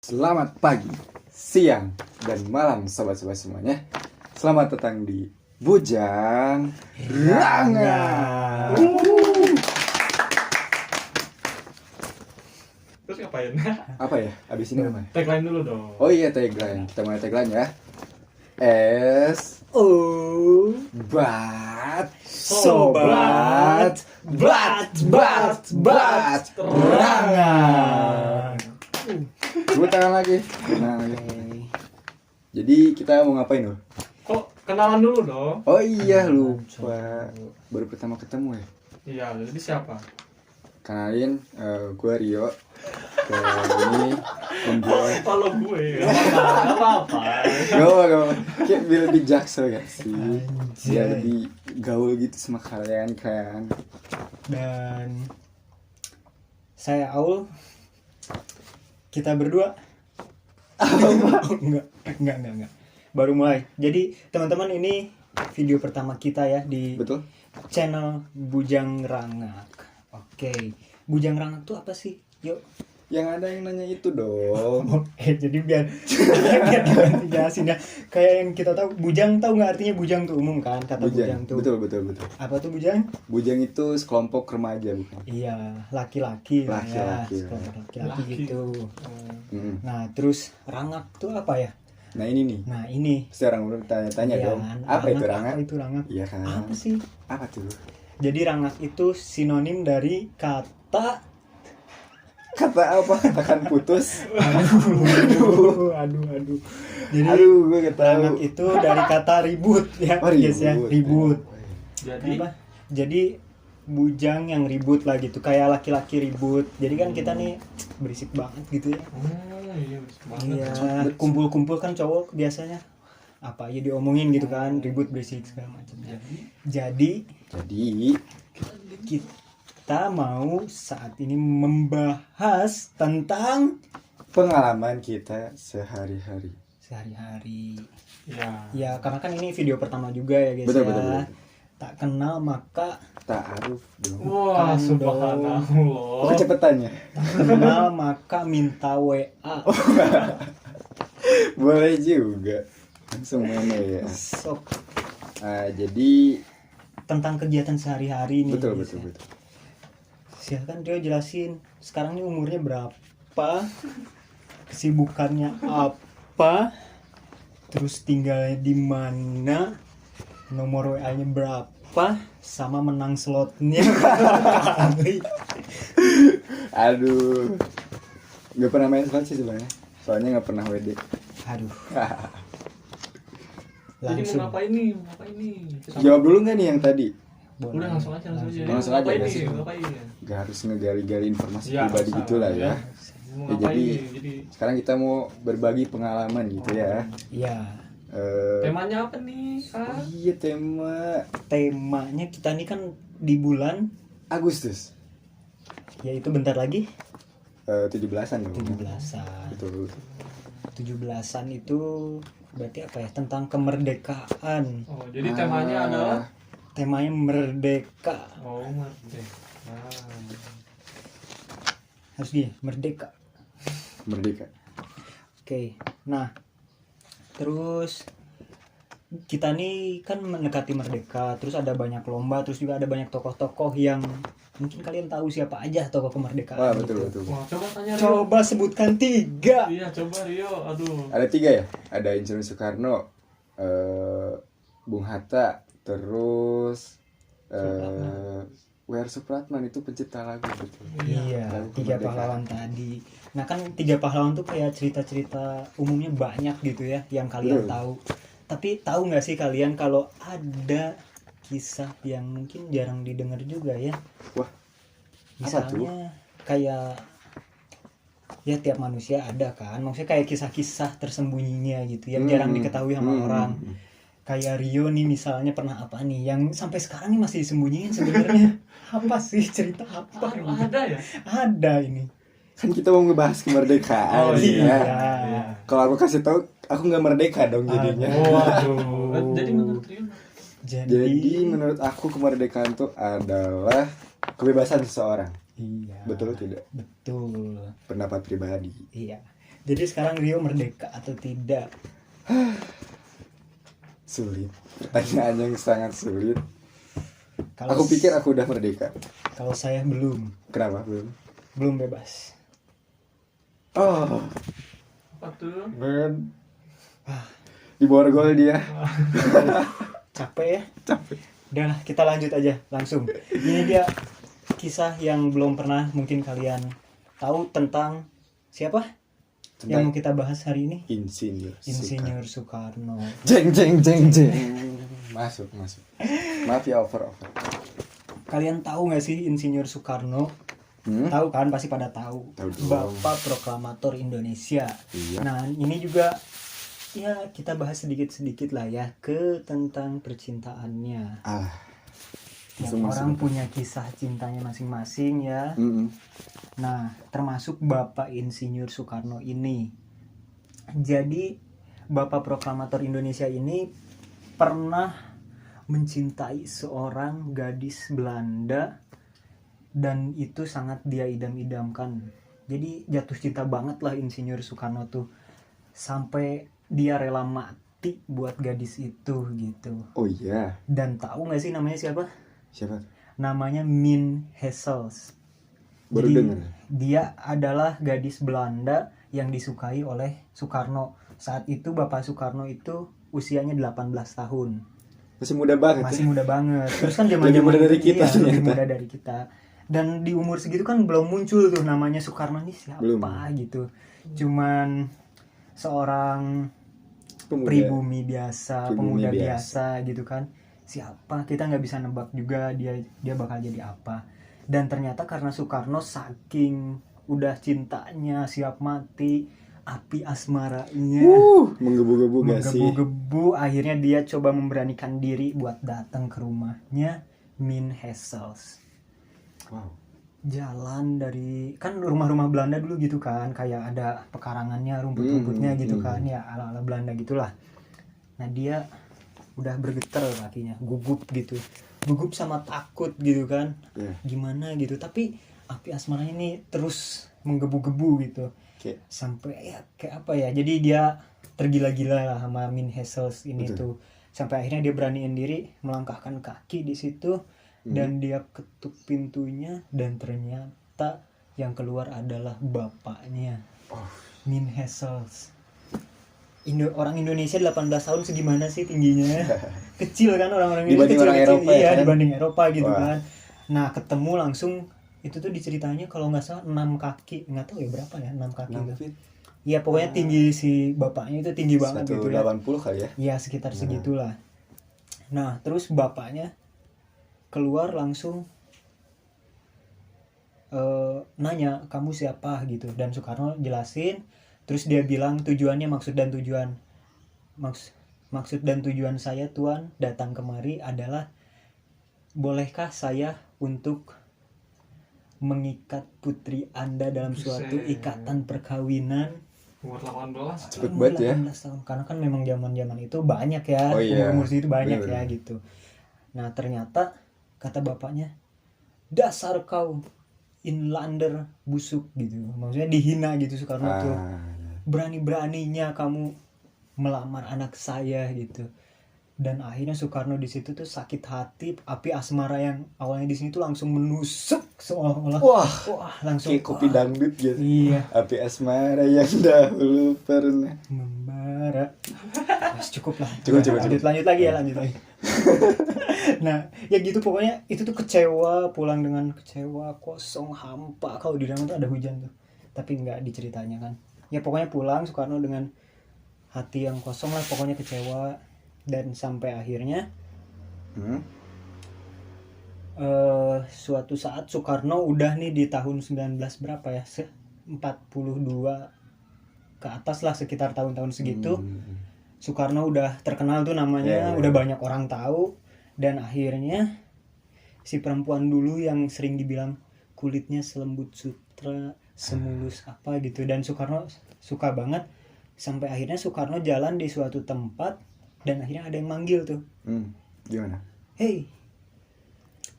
Selamat pagi, siang, dan malam sobat-sobat semuanya. Selamat datang di Bujang Ranga. Terus ngapain? Apa ya? Abis ini apa? Tagline dulu dong. Oh iya, tagline. Kita mulai tagline ya. S.O. Bat Sobat Bat Ranga. Tepuk tangan lagi. Jadi kita mau ngapain loh? Kok kenalan dulu dong? Oh iya, lupa. Baru pertama ketemu ya. Iya, jadi siapa? Kenalin, gue Rio. Ini membuat. Kalau gue, gak apa-apa. Gak apa-apa. Kayak biar lebih jaksel gak sih? Biar lebih gaul gitu sama kalian kan. Dan saya Aul. Kita berdua. Enggak. Baru mulai. Jadi teman-teman, ini video pertama kita ya di Betul? channel Bujang Rangak. Oke. Bujang Rangak tuh apa sih? Yuk. Yang ada yang nanya itu dong. Jadi biar diganti jelasin ya. Kayak yang kita tahu, bujang, tahu nggak artinya bujang tuh umum kan, kata bujang tuh. Betul. Apa tuh bujang? Bujang itu sekelompok remaja bukan? Iya, laki-laki lah ya. Laki-laki. Sekelompok laki-laki gitu. Mm. Nah, terus rangak tuh apa ya? Nah ini nih. Nah, ini. Sekarang udah tanya-tanya Iya dong. kan? Apa itu rangak? Apa itu rangak? Iya kan? Apa sih? Apa tuh? Jadi rangak itu sinonim dari kata Apa? Katakan putus. aduh. Jadi Gue gak tahu. rangak itu dari kata ribut ya, Oh, guys ya, ribut. ribut. Jadi, Apa? Jadi bujang yang ribut lah gitu, kayak laki-laki ribut. Jadi kan kita nih berisik banget gitu ya. iya, bisa banget. Iya, kumpul-kumpul kan cowok biasanya apa aja diomongin gitu kan, ribut berisik segala macam. Jadi kita mau saat ini membahas tentang pengalaman kita sehari-hari. Iya. Ya, karena kan ini video pertama juga ya guys. Betul. Tak kenal maka Ta'aruf dong. Wah, Kamu subhanallah. Kecepatannya. tak kenal maka minta WA. Boleh juga. Langsung mana ya. Sok, Jadi tentang kegiatan sehari-hari nih. betul. guys ya. Silakan Rio jelasin. Sekarang ini umurnya berapa? Kesibukannya apa? Terus tinggalnya di mana? Nomor WA-nya berapa? Sama menang slotnya kali. Aduh. Gak pernah main slot sih sebenarnya. Soalnya gak pernah WD. Aduh. Jadi mau ngapain nih? Jawab dulu gak nih yang tadi? Boleh. Udah langsung aja. Langsung aja, Ngapain langsung. nih? Ngapain? Gak harus ngegali-gali informasi Ya, pribadi usah, gitu lah ya. Mau Ya, ngapain jadi nih? Jadi sekarang kita mau berbagi pengalaman gitu ya. Iya. temanya apa nih, Kak? Iya, Temanya kita nih kan di bulan, Agustus. yaitu bentar lagi 17-an dong. 17-an. Betul. 17-an itu berarti apa ya? Tentang kemerdekaan. Oh, jadi temanya adalah Temanya merdeka. oh, merdeka. Harus dia merdeka. Merdeka. Oke. Nah, terus kita nih kan mendekati merdeka, terus ada banyak lomba, terus juga ada banyak tokoh-tokoh yang mungkin kalian tahu siapa aja tokoh kemerdekaan. Wah, betul. Wah, coba tanya Rio. Coba sebutkan 3. Iya, coba Rio. Aduh. Ada 3 ya? Ada Insinyur Soekarno, Bung Hatta, terus W.R. Supratman itu pencipta lagu betul. Iya, Lagu 3 kemerdekaan. pahlawan tadi. Nah kan 3 pahlawan tuh kayak cerita-cerita umumnya banyak gitu ya yang kalian Betul. tahu. Tapi tahu nggak sih kalian kalau ada kisah yang mungkin jarang didengar juga ya? Wah, apa tuh? Misalnya kayak ya tiap manusia ada kan, maksudnya kayak kisah-kisah tersembunyinya gitu yang jarang diketahui sama orang. Kayak Rio nih misalnya pernah apa nih yang sampai sekarang nih masih disembunyiin sebenarnya. Apa sih, cerita apa? Ada ya? Ada ini. Kan kita mau ngebahas kemerdekaan. Oh, ya. iya. Kalau aku kasih tahu, aku nggak merdeka dong jadinya. Waduh. Jadi menurut Rio? Jadi menurut aku kemerdekaan itu adalah kebebasan seseorang. Iya. Betul tidak? Betul. Pendapat pribadi. Iya. Jadi sekarang Rio merdeka atau tidak? Sulit. Pertanyaan yang sangat sulit. Kalau Aku pikir aku udah merdeka. kalau saya belum Kenapa belum? bebas. Oh, Apa tuh? man. Di borgol dia. Capek ya? Capek. Udah lah, kita lanjut aja langsung. Ini dia kisah yang belum pernah mungkin kalian tahu tentang siapa yang mau kita bahas hari ini? Insinyur. Insinyur Soekarno. Jeng jeng jeng jeng. Masuk. Maaf ya over. Kalian tahu nggak sih Insinyur Soekarno? Tahu kan, pasti pada tahu. Tahu dong. Bapak Proklamator Indonesia. Iya. Nah, ini juga ya kita bahas sedikit-sedikit lah ya ke tentang percintaannya. Yang orang punya kisah cintanya masing-masing ya. Nah, termasuk Bapak Insinyur Soekarno ini. Jadi, Bapak Proklamator Indonesia ini pernah mencintai seorang gadis Belanda dan itu sangat dia idam-idamkan. Jadi jatuh cinta banget lah Insinyur Soekarno tuh. Sampai dia rela mati buat gadis itu gitu. Oh iya. Dan tahu nggak sih namanya siapa? Siapa? Namanya Min Hessels. Baru Jadi dengar. dia adalah gadis Belanda yang disukai oleh Soekarno. Saat itu Bapak Soekarno itu usianya 18 tahun. Masih muda banget. Masih ya? muda banget. Terus kan zaman Lebih muda dari kita lebih ternyata. muda dari kita. Dan di umur segitu kan belum muncul tuh namanya Soekarno ini siapa Belum. gitu. Cuman seorang pribumi biasa, pemuda biasa gitu kan. Siapa? Kita nggak bisa nebak juga dia bakal jadi apa. Dan ternyata karena Soekarno saking udah cintanya siap mati, api asmaranya menggebu-gebu gak sih? menggebu-gebu, akhirnya dia coba memberanikan diri buat datang ke rumahnya Min Hessels. Wow. Jalan dari kan rumah-rumah Belanda dulu gitu kan, kayak ada pekarangannya, rumput-rumputnya gitu kan, ya ala-ala Belanda gitulah. Nah dia udah bergetar kakinya, gugup sama takut gitu kan. Gimana gitu, tapi api asmaranya ini terus menggebu-gebu gitu. Sampai ya kayak apa ya, jadi dia tergila-gila lah sama Min Hessels ini. Betul. Tuh sampai akhirnya dia beraniin diri melangkahkan kaki di situ. Dan dia ketuk pintunya dan ternyata yang keluar adalah bapaknya, Min Hessels. Orang Indonesia 18 tahun segimana sih tingginya? Kecil kan orang-orang ini, dibanding orang Eropa iya, kan? dibanding Eropa gitu. Wah. Kan. Nah, ketemu langsung itu tuh diceritanya kalau nggak salah 6 kaki, nggak tahu ya berapa ya, 6 kaki itu. Iya, pokoknya tinggi si bapaknya itu tinggi banget gitu ya. 180 kali ya? Iya, sekitar segitulah. Nah, terus bapaknya keluar langsung nanya, kamu siapa gitu, dan Soekarno jelasin. Terus dia bilang tujuannya, maksud dan tujuan saya Tuan datang kemari adalah, bolehkah saya untuk mengikat putri Anda dalam suatu ikatan perkawinan. Umur 18. Cepet banget ya. 18 tahun. Karena kan memang zaman-zaman itu banyak ya, umur itu banyak ya gitu. Nah ternyata kata bapaknya, dasar kau inlander busuk gitu, maksudnya dihina gitu Soekarno tuh. Berani-beraninya kamu melamar anak saya gitu. Dan akhirnya Soekarno di situ tuh sakit hati, api asmara yang awalnya di sini tuh langsung menusuk seolah-olah. Wah, langsung kayak kopi dangdut gitu. Iya. Api asmara yang dahulu pernah membara. Cukup lah. Cukup. Lanjut lagi. Nah, ya gitu pokoknya itu tuh kecewa, pulang dengan kecewa, kosong, hampa. Kalau di dalam tuh ada hujan tuh, tapi nggak diceritanya kan. Ya pokoknya pulang Soekarno dengan hati yang kosong lah, pokoknya kecewa. Dan sampai akhirnya suatu saat Soekarno udah nih di tahun 19 berapa ya, 42 ke atas lah, sekitar tahun-tahun segitu. Soekarno udah terkenal tuh namanya, udah banyak orang tahu. Dan akhirnya si perempuan dulu yang sering dibilang kulitnya selembut sutra, semulus apa gitu, dan Soekarno suka banget. Sampai akhirnya Soekarno jalan di suatu tempat dan akhirnya ada yang manggil tuh. Gimana? Hey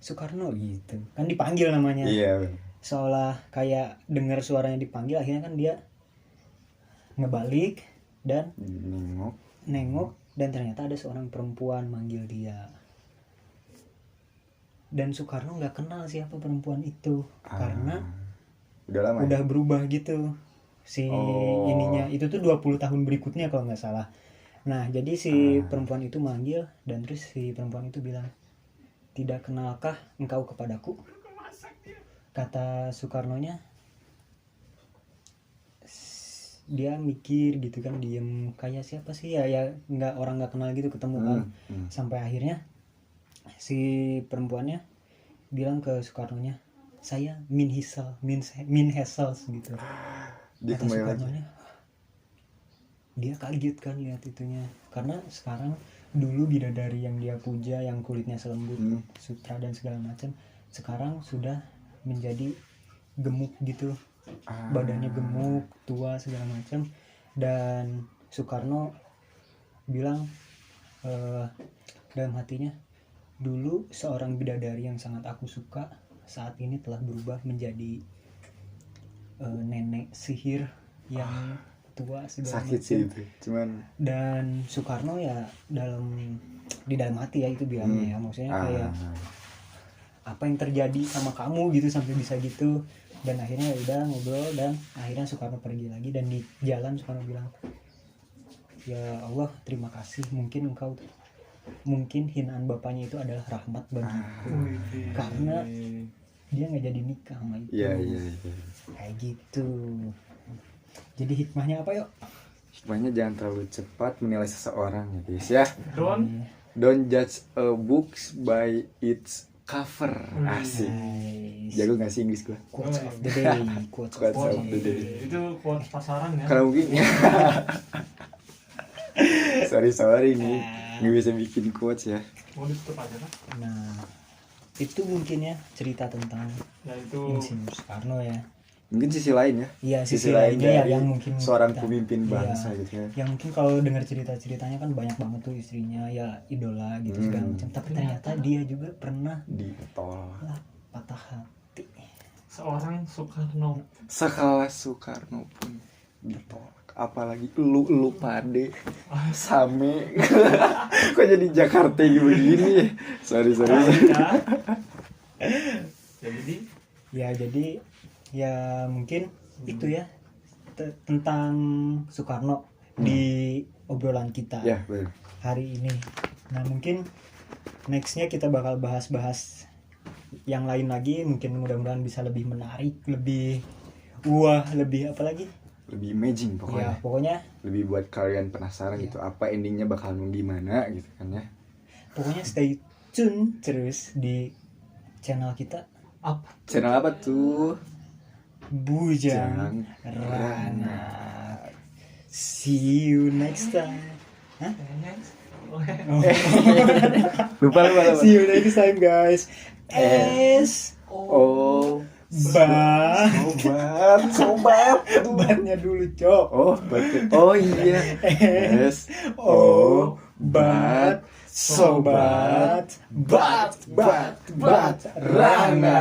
Soekarno gitu kan, dipanggil namanya. Iya. Seolah kayak dengar suaranya dipanggil, akhirnya kan dia ngebalik dan nengok. dan ternyata ada seorang perempuan manggil dia. Dan Soekarno nggak kenal siapa perempuan itu karena udah lama udah berubah gitu si ininya. Itu tuh 20 tahun berikutnya kalau nggak salah. Nah jadi si perempuan itu manggil dan terus si perempuan itu bilang, tidak kenalkah engkau kepadaku? Kata Soekarno-nya. Dia mikir gitu kan, diem kayak siapa sih ya nggak, orang nggak kenal gitu ketemu kan. Sampai akhirnya si perempuannya bilang ke Soekarno-nya, saya Min Hessels gitu. Dia Kata kembali lagi. Soekarno-nya, dia kaget kan lihat itunya, karena sekarang dulu bidadari yang dia puja yang kulitnya selembut, sutra dan segala macam, sekarang sudah menjadi gemuk gitu, badannya gemuk, tua segala macam. Dan Soekarno bilang dalam hatinya, dulu seorang bidadari yang sangat aku suka saat ini telah berubah menjadi nenek sihir yang tua segala Sakit macam. sih itu, cuman Dan Soekarno ya di dalam hati ya itu bilangnya ya, maksudnya kayak apa yang terjadi sama kamu gitu sampai bisa gitu. Dan akhirnya ya udah ngobrol dan akhirnya Soekarno pergi lagi. Dan di jalan Soekarno bilang, ya Allah terima kasih, mungkin hinaan bapaknya itu adalah rahmat bagiku, karena dia nggak jadi nikah sama itu. iya. Kayak gitu. Jadi hikmahnya apa yuk? Hikmahnya jangan terlalu cepat menilai seseorang ya guys ya. Don't judge a book by its cover. Asik. Nice. Jago gak sih Inggris gua? Quotes of the day. Quotes of Quotes the of the day. day. itu quotes pasaran ya. Kalau mungkin sorry nih nggak bisa bikin quotes ya. Mau ditutup aja kan? Nah, itu mungkin ya cerita tentang Ya itu Insinyur Soekarno ya. Mungkin sisi lain ya. Iya, sisi lainnya ya dari yang mungkin seorang kita- pemimpin bangsa iya. gitu ya. Yang mungkin kalau dengar cerita-ceritanya kan banyak banget tuh istrinya ya idola gitu segala macam. Tapi ternyata dia juga pernah Ditolak. patah hati. seorang Soekarno. Sekelas Soekarno pun ditolak. Apalagi lu pade Same. Kok jadi Jakarta begini? Sorry. Ya, Jadi ya mungkin itu ya tentang Soekarno di obrolan kita Ya, betul. hari ini. Nah mungkin nextnya kita bakal bahas-bahas yang lain lagi, mungkin mudah-mudahan bisa lebih menarik, lebih lebih apa lagi? Lebih amazing pokoknya. Ya pokoknya Lebih buat kalian penasaran gitu apa endingnya bakal gimana gitu kan ya. pokoknya stay tune terus di channel kita apa? Channel apa tuh? Bujang Rana. See you next time. Hah? Oh. Lupa. See you next time guys. Oh, sobat. Batnya dulu cok. Oh, betul. Oh iya. Bat sobat bat Rana.